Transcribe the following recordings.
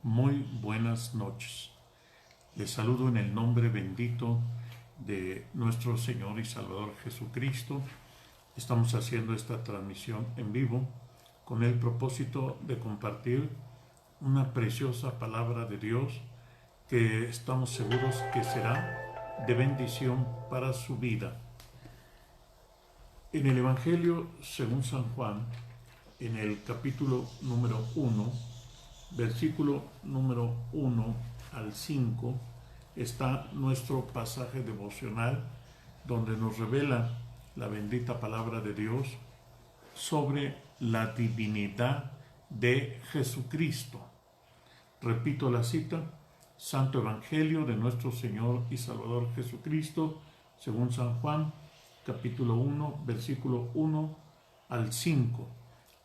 Muy buenas noches. Les saludo en el nombre bendito de nuestro Señor y Salvador Jesucristo. Estamos haciendo esta transmisión en vivo con el propósito de compartir una preciosa palabra de Dios que estamos seguros que será de bendición para su vida. En el Evangelio según San Juan, en el capítulo número 1, versículo número 1 al 5, está nuestro pasaje devocional donde nos revela la bendita palabra de Dios sobre la divinidad de Jesucristo. Repito la cita: Santo Evangelio de nuestro Señor y Salvador Jesucristo, según San Juan, capítulo 1, versículo 1 al 5.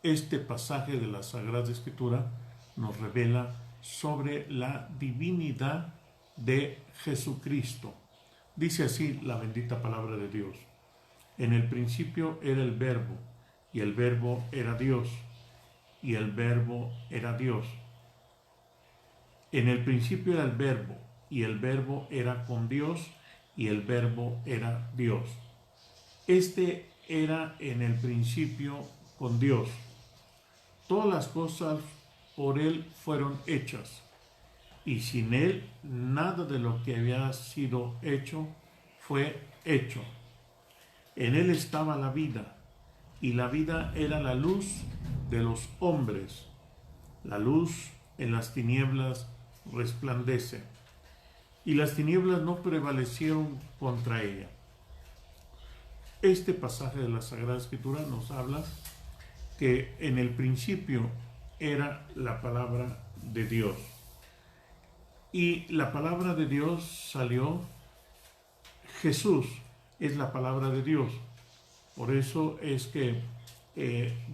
Este pasaje de la Sagrada Escritura nos revela sobre la divinidad de Jesucristo. Dice así la bendita palabra de Dios: en el principio era el Verbo, y el Verbo era Dios, y el Verbo era Dios. En el principio era el Verbo, y el Verbo era con Dios, y el Verbo era Dios. Este era en el principio con Dios. Todas las cosas por Él fueron hechas, y sin Él nada de lo que había sido hecho fue hecho. En Él estaba la vida, y la vida era la luz de los hombres. La luz en las tinieblas resplandece, y las tinieblas no prevalecieron contra ella. Este pasaje de la Sagrada Escritura nos habla que en el principio era la palabra de Dios. Y la palabra de Dios salió, Jesús es la palabra de Dios. Por eso es que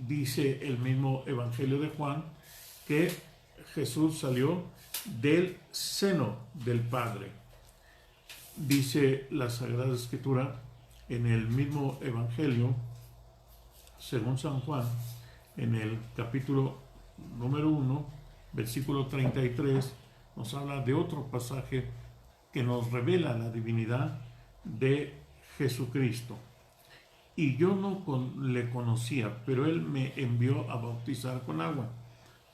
dice el mismo Evangelio de Juan que Jesús salió del seno del Padre. Dice la Sagrada Escritura en el mismo Evangelio, según San Juan, en el capítulo número 1, versículo 33, nos habla de otro pasaje que nos revela la divinidad de Jesucristo. Y yo no le conocía, pero Él me envió a bautizar con agua.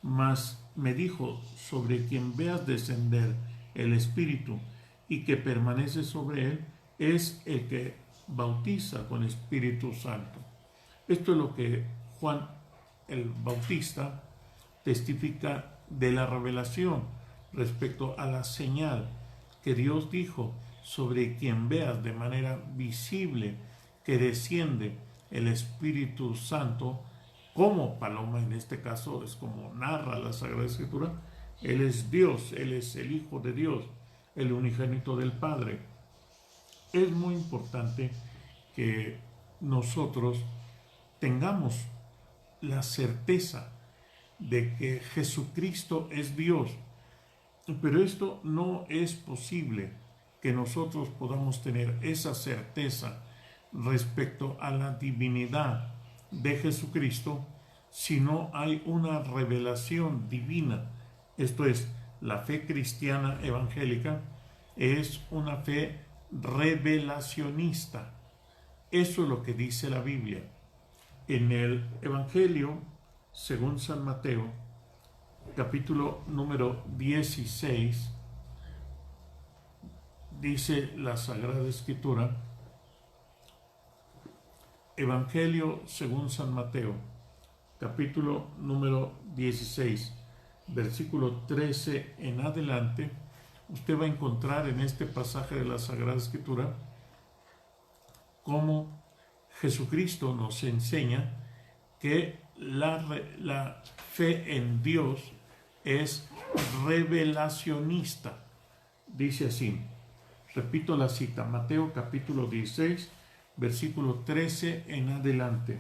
Mas me dijo: sobre quien veas descender el Espíritu y que permanece sobre Él, es el que bautiza con Espíritu Santo. Esto es lo que Juan el Bautista testifica de la revelación respecto a la señal que Dios dijo: sobre quien veas de manera visible que desciende el Espíritu Santo como paloma. En este caso es como narra la Sagrada Escritura. Él es Dios, Él es el Hijo de Dios, el unigénito del Padre. Es muy importante que nosotros tengamos la certeza de que Jesucristo es Dios. Pero esto no es posible que nosotros podamos tener esa certeza respecto a la divinidad de Jesucristo si no hay una revelación divina. Esto es, la fe cristiana evangélica es una fe revelacionista. Eso es lo que dice la Biblia. En el Evangelio según San Mateo, capítulo número 16, dice la Sagrada Escritura, Evangelio según San Mateo, capítulo número 16, versículo 13 en adelante. Usted va a encontrar en este pasaje de la Sagrada Escritura cómo Jesucristo nos enseña que la fe en Dios es revelacionista. Dice así, repito la cita, Mateo capítulo 16, versículo 13 en adelante.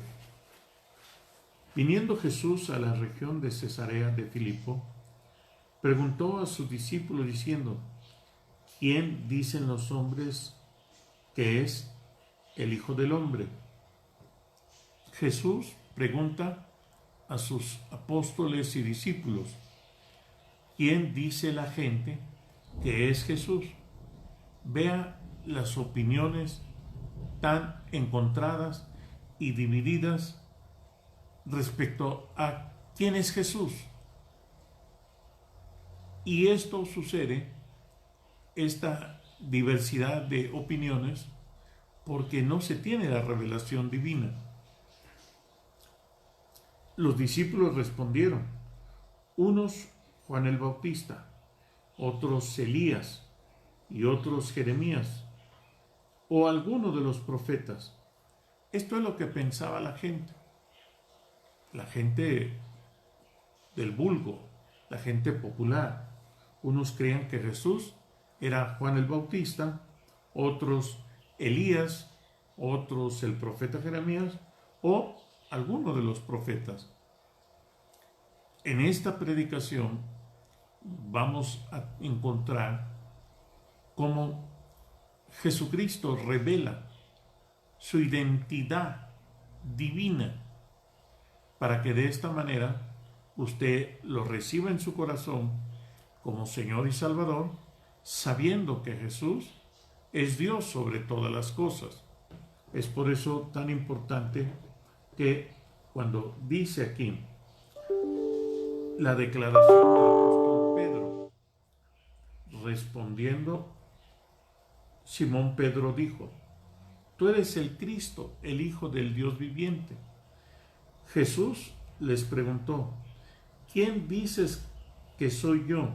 Viniendo Jesús a la región de Cesarea de Filipo, preguntó a sus discípulos diciendo: ¿quién dicen los hombres que es el Hijo del Hombre? Jesús pregunta a sus apóstoles y discípulos. ¿quién dice la gente que es Jesús? Vea las opiniones tan encontradas y divididas respecto a quién es Jesús. Y esto sucede, esta diversidad de opiniones, porque no se tiene la revelación divina. Los discípulos respondieron, unos Juan el Bautista, otros Elías y otros Jeremías o alguno de los profetas. Esto es lo que pensaba la gente del vulgo, la gente popular. Unos creían que Jesús era Juan el Bautista, otros Elías, otros el profeta Jeremías o alguno de los profetas. En esta predicación vamos a encontrar cómo Jesucristo revela su identidad divina para que de esta manera usted lo reciba en su corazón como Señor y Salvador, sabiendo que Jesús es Dios sobre todas las cosas. Es por eso tan importante que cuando dice aquí la declaración del apóstol Pedro, respondiendo, Simón Pedro dijo, tú eres el Cristo, el Hijo del Dios viviente. Jesús les preguntó, ¿quién dices que soy yo?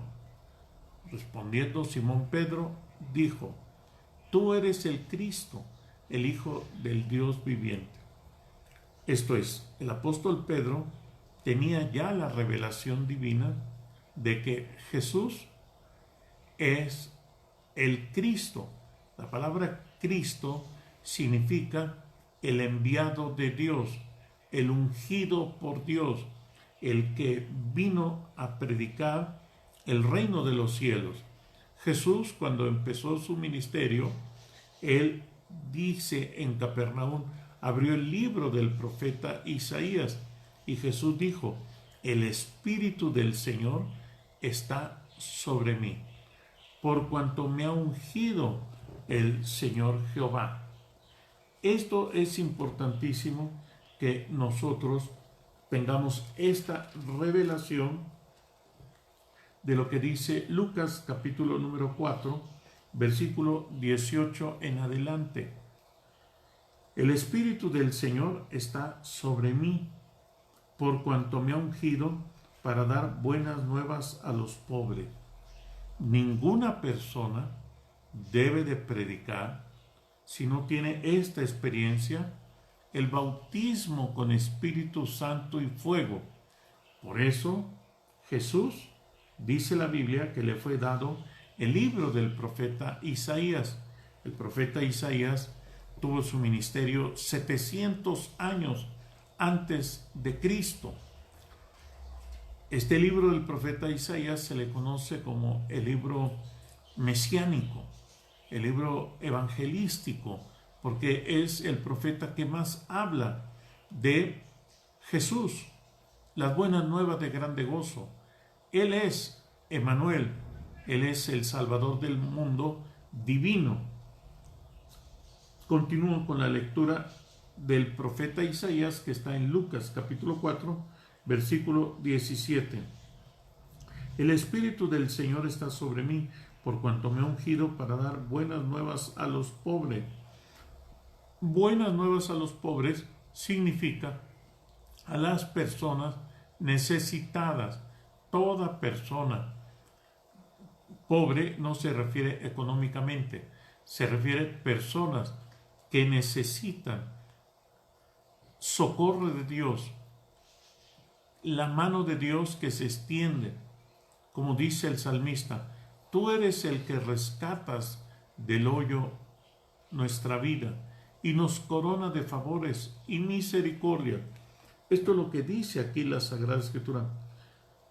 Respondiendo Simón Pedro, dijo, tú eres el Cristo, el Hijo del Dios viviente. Esto es, el apóstol Pedro tenía ya la revelación divina de que Jesús es el Cristo. La palabra Cristo significa el enviado de Dios, el ungido por Dios, el que vino a predicar el reino de los cielos. Jesús, cuando empezó su ministerio, él dice en Capernaum, abrió el libro del profeta Isaías y Jesús dijo, el Espíritu del Señor está sobre mí, por cuanto me ha ungido el Señor Jehová. Esto es importantísimo que nosotros tengamos esta revelación de lo que dice Lucas capítulo número 4, versículo 18 en adelante. El Espíritu del Señor está sobre mí, por cuanto me ha ungido para dar buenas nuevas a los pobres. Ninguna persona debe de predicar si no tiene esta experiencia, el bautismo con Espíritu Santo y fuego. Por eso Jesús, dice la Biblia, que le fue dado el libro del profeta Isaías. El profeta Isaías tuvo su ministerio 700 años antes de Cristo. Este libro del profeta Isaías se le conoce como el libro mesiánico, el libro evangelístico, porque es el profeta que más habla de Jesús, las buenas nuevas de grande gozo. Él es Emmanuel, Él es el Salvador del mundo divino. Continúo con la lectura del profeta Isaías que está en Lucas capítulo 4, versículo 17. El Espíritu del Señor está sobre mí, por cuanto me ha ungido para dar buenas nuevas a los pobres. Buenas nuevas a los pobres significa a las personas necesitadas. Toda persona pobre no se refiere económicamente, se refiere a personas que necesitan socorro de Dios, la mano de Dios que se extiende, como dice el salmista, tú eres el que rescatas del hoyo nuestra vida y nos corona de favores y misericordia. Esto es lo que dice aquí la Sagrada Escritura.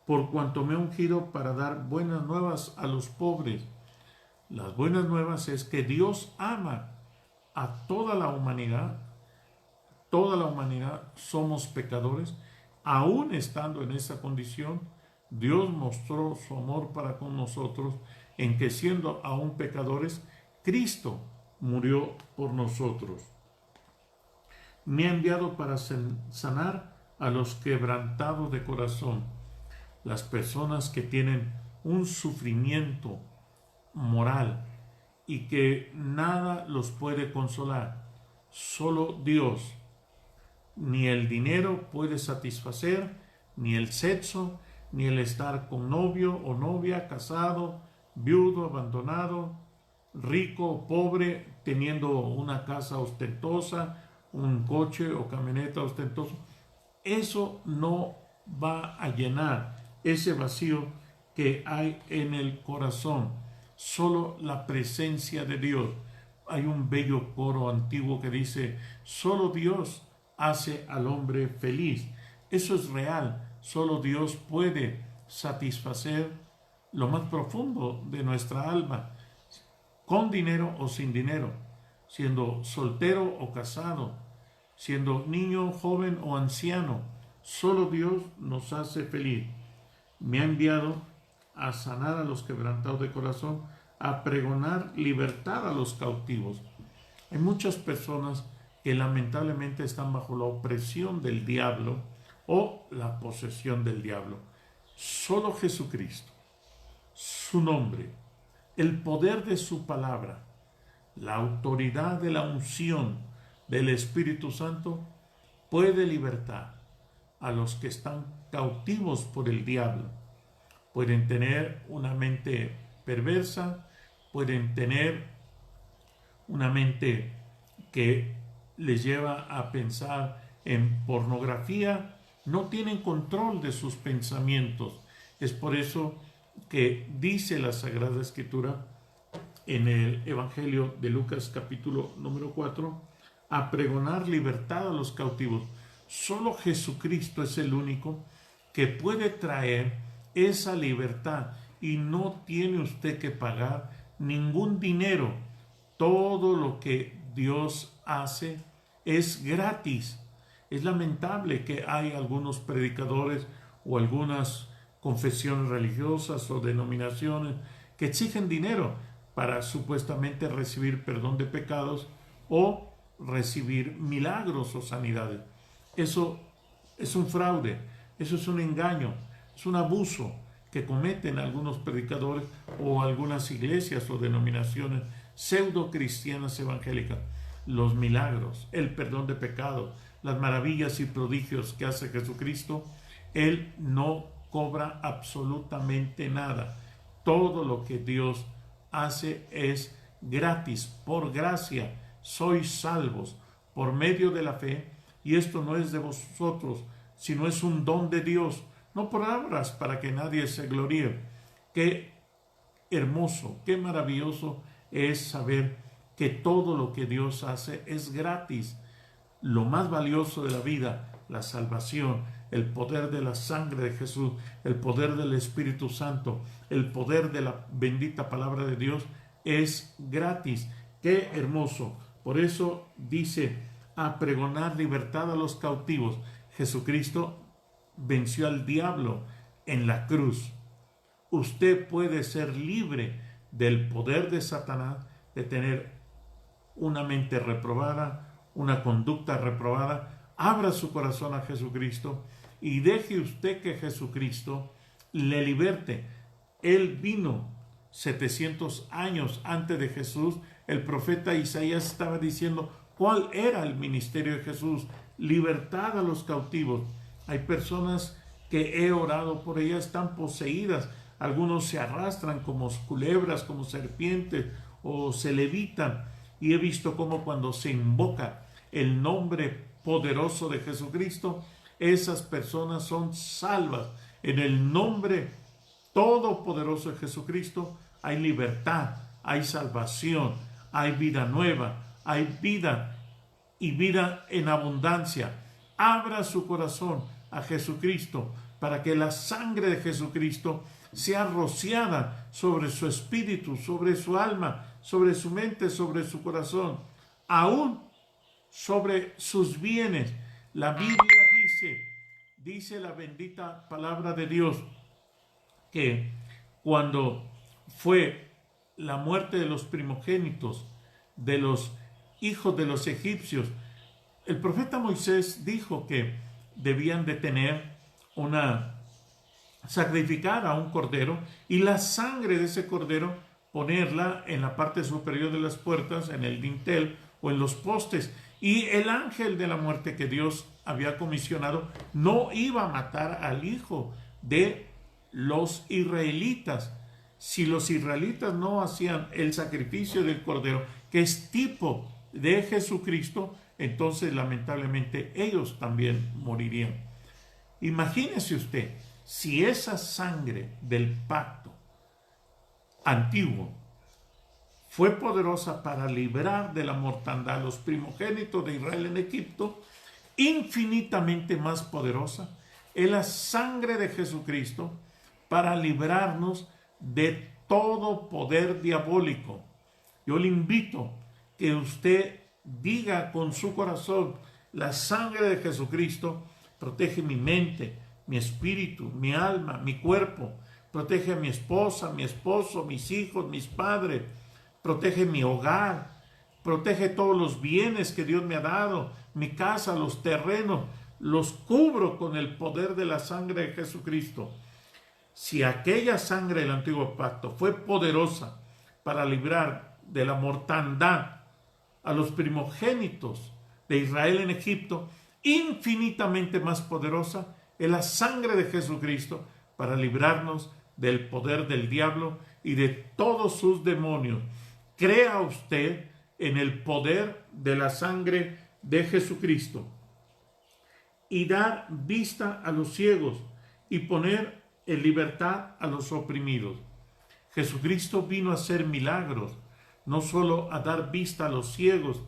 Por cuanto me ha ungido para dar buenas nuevas a los pobres. Las buenas nuevas es que Dios ama a toda la humanidad. Toda la humanidad somos pecadores. Aún estando en esa condición, Dios mostró su amor para con nosotros en que siendo aún pecadores, Cristo murió por nosotros. Me ha enviado para sanar a los quebrantados de corazón, las personas que tienen un sufrimiento moral y que nada los puede consolar. Solo Dios. Ni el dinero puede satisfacer, ni el sexo, ni el estar con novio o novia, casado, viudo, abandonado, rico o pobre, teniendo una casa ostentosa, un coche o camioneta ostentoso. Eso no va a llenar ese vacío que hay en el corazón. Solo la presencia de Dios. Hay un bello coro antiguo que dice: solo Dios hace al hombre feliz. Eso es real. Solo Dios puede satisfacer lo más profundo de nuestra alma, con dinero o sin dinero, siendo soltero o casado, siendo niño, joven o anciano. Solo Dios nos hace feliz. Me ha enviado a sanar a los quebrantados de corazón, a pregonar libertad a los cautivos. Hay muchas personas que lamentablemente están bajo la opresión del diablo o la posesión del diablo. Solo Jesucristo, su nombre, el poder de su palabra, la autoridad de la unción del Espíritu Santo puede libertar a los que están cautivos por el diablo. Pueden tener una mente perversa, pueden tener una mente que les lleva a pensar en pornografía, no tienen control de sus pensamientos. Es por eso que dice la Sagrada Escritura en el Evangelio de Lucas capítulo número 4, a pregonar libertad a los cautivos. Solo Jesucristo es el único que puede traer esa libertad y no tiene usted que pagar ningún dinero. Todo lo que Dios hace es gratis. Es lamentable que hay algunos predicadores o algunas confesiones religiosas o denominaciones que exigen dinero para supuestamente recibir perdón de pecados o recibir milagros o sanidades. Eso es un fraude, eso es un engaño, es un abuso que cometen algunos predicadores o algunas iglesias o denominaciones pseudo cristianas evangélicas. Los milagros, el perdón de pecados, las maravillas y prodigios que hace Jesucristo, Él no cobra absolutamente nada. Todo lo que Dios hace es gratis, por gracia, sois salvos por medio de la fe, y esto no es de vosotros, sino es un don de Dios, no por obras para que nadie se gloríe. Qué hermoso, qué maravilloso es saber que todo lo que Dios hace es gratis. Lo más valioso de la vida, la salvación, el poder de la sangre de Jesús, el poder del Espíritu Santo, el poder de la bendita palabra de Dios, es gratis. ¡Qué hermoso! Por eso dice, a pregonar libertad a los cautivos. Jesucristo venció al diablo en la cruz. Usted puede ser libre del poder de Satanás, de tener una mente reprobada, una conducta reprobada. Abra su corazón a Jesucristo y deje usted que Jesucristo le liberte. Él vino 700 años antes de Jesús. El profeta Isaías estaba diciendo cuál era el ministerio de Jesús: libertad a los cautivos. Hay personas que he orado por ellas, están poseídas. Algunos se arrastran como culebras, como serpientes, o se levitan. Y he visto cómo cuando se invoca el nombre poderoso de Jesucristo, esas personas son salvas. En el nombre todopoderoso de Jesucristo hay libertad, hay salvación, hay vida nueva, hay vida y vida en abundancia. Abra su corazón a Jesucristo para que la sangre de Jesucristo sea rociada sobre su espíritu, sobre su alma, sobre su mente, sobre su corazón, aún sobre sus bienes. La Biblia dice la bendita palabra de Dios, que cuando fue la muerte de los primogénitos de los hijos de los egipcios, el profeta Moisés dijo que debían de sacrificar a un cordero y la sangre de ese cordero ponerla en la parte superior de las puertas, en el dintel o en los postes. Y el ángel de la muerte que Dios había comisionado no iba a matar al hijo de los israelitas. Si los israelitas no hacían el sacrificio del cordero, que es tipo de Jesucristo, entonces lamentablemente ellos también morirían. Imagínese usted, si esa sangre del pacto antiguo fue poderosa para librar de la mortandad a los primogénitos de Israel en Egipto, infinitamente más poderosa es la sangre de Jesucristo para librarnos de todo poder diabólico. Yo le invito que usted diga con su corazón: la sangre de Jesucristo protege mi mente, mi espíritu, mi alma, mi cuerpo, protege a mi esposa, mi esposo, mis hijos, mis padres, protege mi hogar, protege todos los bienes que Dios me ha dado, mi casa, los terrenos, los cubro con el poder de la sangre de Jesucristo. Si aquella sangre del antiguo pacto fue poderosa para librar de la mortandad a los primogénitos de Israel en Egipto, infinitamente más poderosa es la sangre de Jesucristo para librarnos del poder del diablo y de todos sus demonios. Crea usted en el poder de la sangre de Jesucristo y dar vista a los ciegos y poner en libertad a los oprimidos. Jesucristo vino a hacer milagros, no solo a dar vista a los ciegos.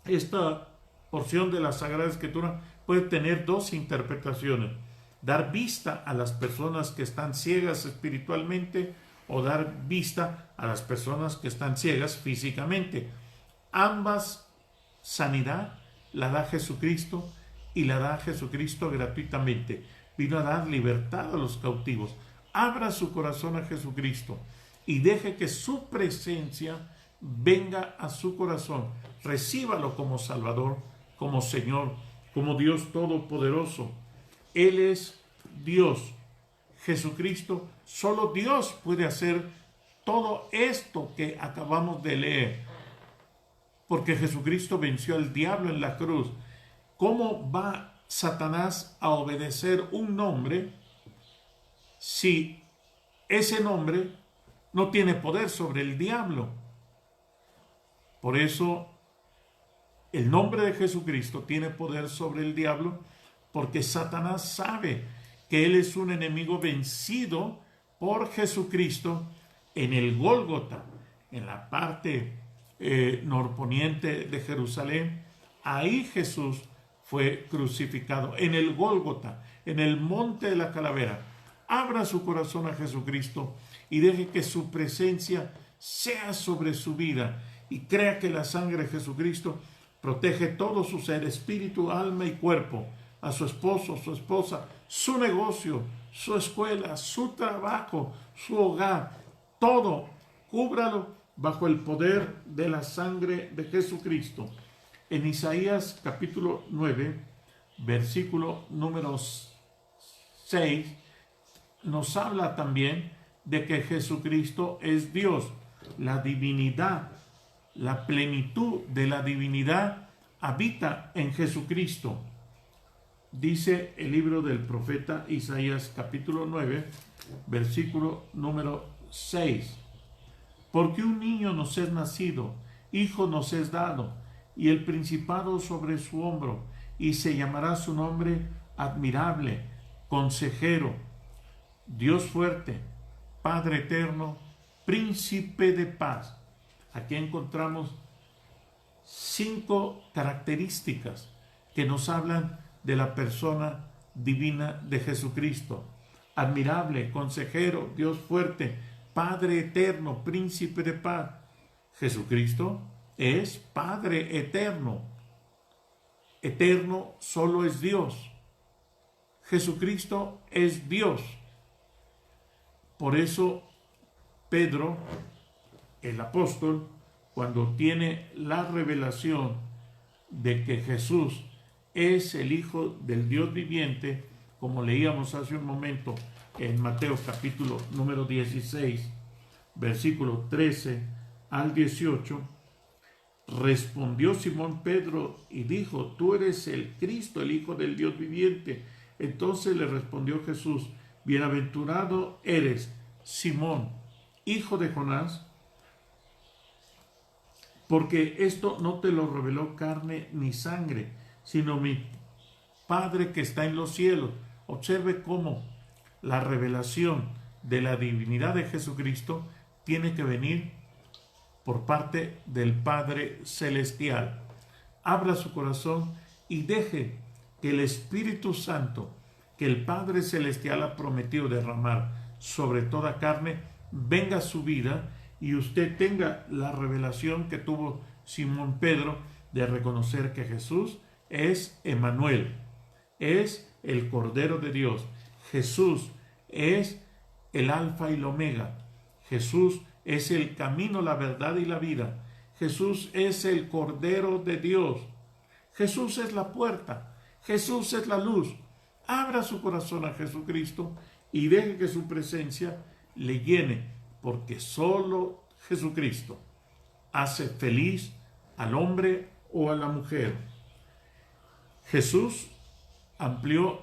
Esta porción de la Sagrada Escritura puede tener dos interpretaciones: dar vista a las personas que están ciegas espiritualmente o dar vista a las personas que están ciegas físicamente. Ambas sanidad la da Jesucristo y la da Jesucristo gratuitamente. Vino a dar libertad a los cautivos. Abra su corazón a Jesucristo y deje que su presencia venga a su corazón. Recíbalo como Salvador, como Señor, como Dios Todopoderoso. Él es Dios. Jesucristo, solo Dios puede hacer todo esto que acabamos de leer, porque Jesucristo venció al diablo en la cruz. ¿Cómo va Satanás a obedecer un nombre si ese nombre no tiene poder sobre el diablo? Por eso el nombre de Jesucristo tiene poder sobre el diablo, porque Satanás sabe que él es un enemigo vencido por Jesucristo en el Gólgota, en la parte norponiente de Jerusalén. Ahí Jesús fue crucificado, en el Gólgota, en el monte de la calavera. Abra su corazón a Jesucristo y deje que su presencia sea sobre su vida y crea que la sangre de Jesucristo protege todo su ser, espíritu, alma y cuerpo, a su esposo, su esposa, su negocio, su escuela, su trabajo, su hogar, todo. Cúbralo bajo el poder de la sangre de Jesucristo. En Isaías capítulo 9, versículo número 6, nos habla también de que Jesucristo es Dios. La divinidad, la plenitud de la divinidad habita en Jesucristo. Dice el libro del profeta Isaías capítulo 9, versículo número 6. Porque un niño nos es nacido, hijo nos es dado, y el principado sobre su hombro, y se llamará su nombre admirable, consejero, Dios fuerte, Padre eterno, príncipe de paz. Aquí encontramos 5 características que nos hablan de la persona divina de Jesucristo. Admirable, consejero, Dios fuerte, Padre eterno, príncipe de paz. Jesucristo es Padre eterno. Eterno solo es Dios. Jesucristo es Dios. Por eso Pedro, el apóstol, cuando tiene la revelación de que Jesús es el Hijo del Dios viviente, como leíamos hace un momento en Mateo capítulo número 16, versículo 13 al 18, respondió Simón Pedro y dijo: tú eres el Cristo, el Hijo del Dios viviente. Entonces le respondió Jesús: bienaventurado eres, Simón, hijo de Jonás, porque esto no te lo reveló carne ni sangre, sino mi Padre que está en los cielos. Observe cómo la revelación de la divinidad de Jesucristo tiene que venir por parte del Padre Celestial. Abra su corazón y deje que el Espíritu Santo, que el Padre Celestial ha prometido derramar sobre toda carne, venga a su vida y usted tenga la revelación que tuvo Simón Pedro de reconocer que Jesús es Emmanuel, es el Cordero de Dios. Jesús es el Alfa y el Omega. Jesús es el camino, la verdad y la vida. Jesús es el Cordero de Dios. Jesús es la puerta. Jesús es la luz. Abra su corazón a Jesucristo y deje que su presencia le llene, porque solo Jesucristo hace feliz al hombre o a la mujer. Jesús amplió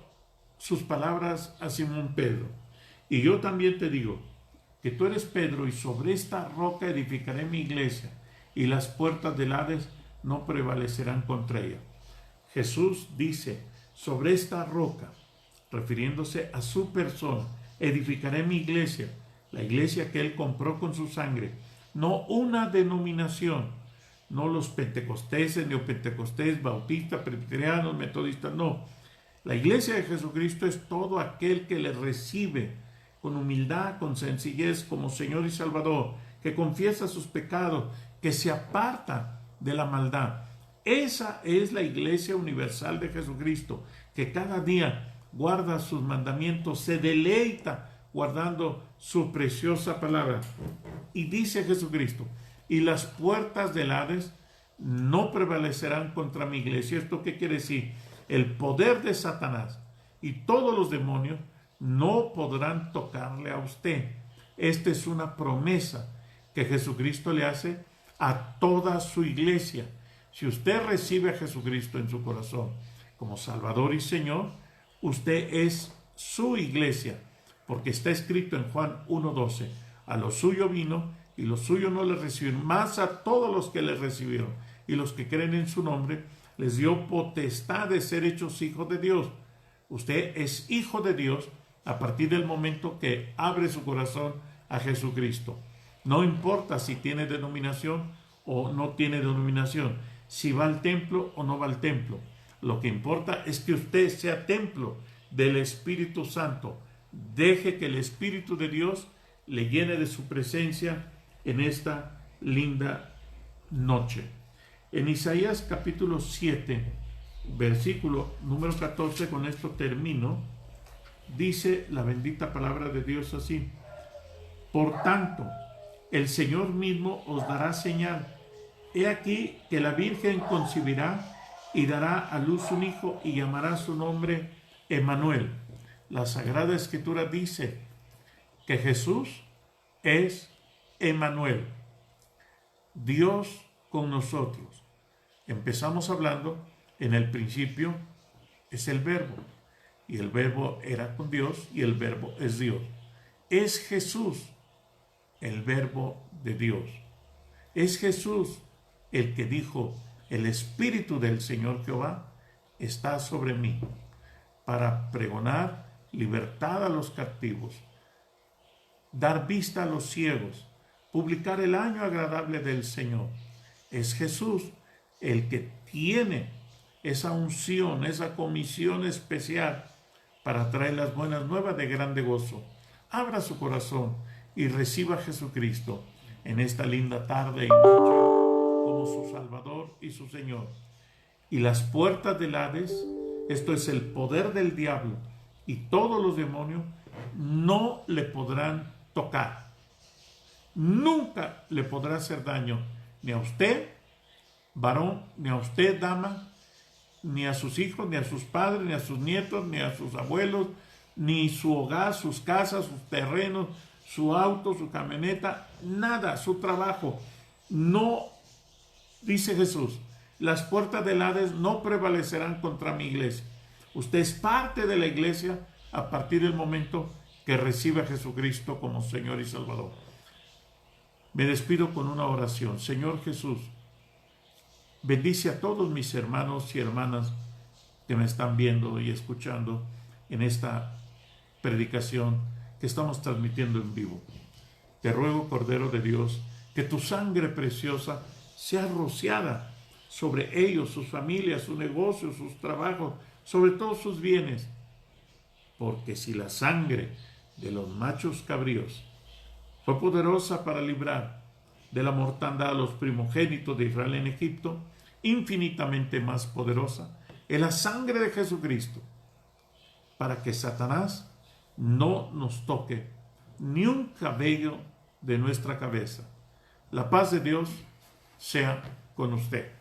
sus palabras a Simón Pedro: y yo también te digo que tú eres Pedro, y sobre esta roca edificaré mi iglesia, y las puertas del Hades no prevalecerán contra ella. Jesús dice: sobre esta roca, refiriéndose a su persona, edificaré mi iglesia, la iglesia que él compró con su sangre, no una denominación, no los pentecosteses, neopentecostés, bautistas, presbiterianos, metodistas, no. La iglesia de Jesucristo es todo aquel que le recibe con humildad, con sencillez como Señor y Salvador, que confiesa sus pecados, que se aparta de la maldad. Esa es la iglesia universal de Jesucristo, que cada día guarda sus mandamientos, se deleita guardando su preciosa palabra. Y dice Jesucristo: y las puertas del Hades no prevalecerán contra mi iglesia. ¿Esto qué quiere decir? El poder de Satanás y todos los demonios no podrán tocarle a usted. Esta es una promesa que Jesucristo le hace a toda su iglesia. Si usted recibe a Jesucristo en su corazón como Salvador y Señor, usted es su iglesia, porque está escrito en Juan 1:12: a lo suyo vino y los suyos no le recibieron, mas a todos los que le recibieron y los que creen en su nombre les dio potestad de ser hechos hijos de Dios. Usted es hijo de Dios a partir del momento que abre su corazón a Jesucristo. No importa si tiene denominación o no tiene denominación, si va al templo o no va al templo. Lo que importa es que usted sea templo del Espíritu Santo. Deje que el Espíritu de Dios le llene de su presencia en esta linda noche. En Isaías capítulo 7, versículo número 14, con esto termino, dice la bendita palabra de Dios así: por tanto, el Señor mismo os dará señal. He aquí que la Virgen concebirá y dará a luz un hijo y llamará su nombre Emmanuel. La Sagrada Escritura dice que Jesús es Emmanuel, Dios con nosotros. Empezamos hablando, en el principio es el Verbo, y el Verbo era con Dios, y el Verbo es Dios. Es Jesús el Verbo de Dios. Es Jesús el que dijo: el Espíritu del Señor Jehová está sobre mí, para pregonar libertad a los cautivos, dar vista a los ciegos, publicar el año agradable del Señor. Es Jesús el que tiene esa unción, esa comisión especial para traer las buenas nuevas de grande gozo. Abra su corazón y reciba a Jesucristo en esta linda tarde y noche como su Salvador y su Señor. Y las puertas del Hades, esto es el poder del diablo y todos los demonios, no le podrán tocar. Nunca le podrá hacer daño ni a usted, varón, ni a usted, dama, ni a sus hijos, ni a sus padres, ni a sus nietos, ni a sus abuelos, ni su hogar, sus casas, sus terrenos, su auto, su camioneta, nada, su trabajo. No, dice Jesús, las puertas del Hades no prevalecerán contra mi iglesia. Usted es parte de la iglesia a partir del momento que recibe a Jesucristo como Señor y Salvador. Me despido con una oración. Señor Jesús, bendice a todos mis hermanos y hermanas que me están viendo y escuchando en esta predicación que estamos transmitiendo en vivo. Te ruego, Cordero de Dios, que tu sangre preciosa sea rociada sobre ellos, sus familias, sus negocios, sus trabajos, sobre todos sus bienes. Porque si la sangre de los machos cabríos fue poderosa para librar de la mortandad a los primogénitos de Israel en Egipto, infinitamente más poderosa es la sangre de Jesucristo para que Satanás no nos toque ni un cabello de nuestra cabeza. La paz de Dios sea con usted.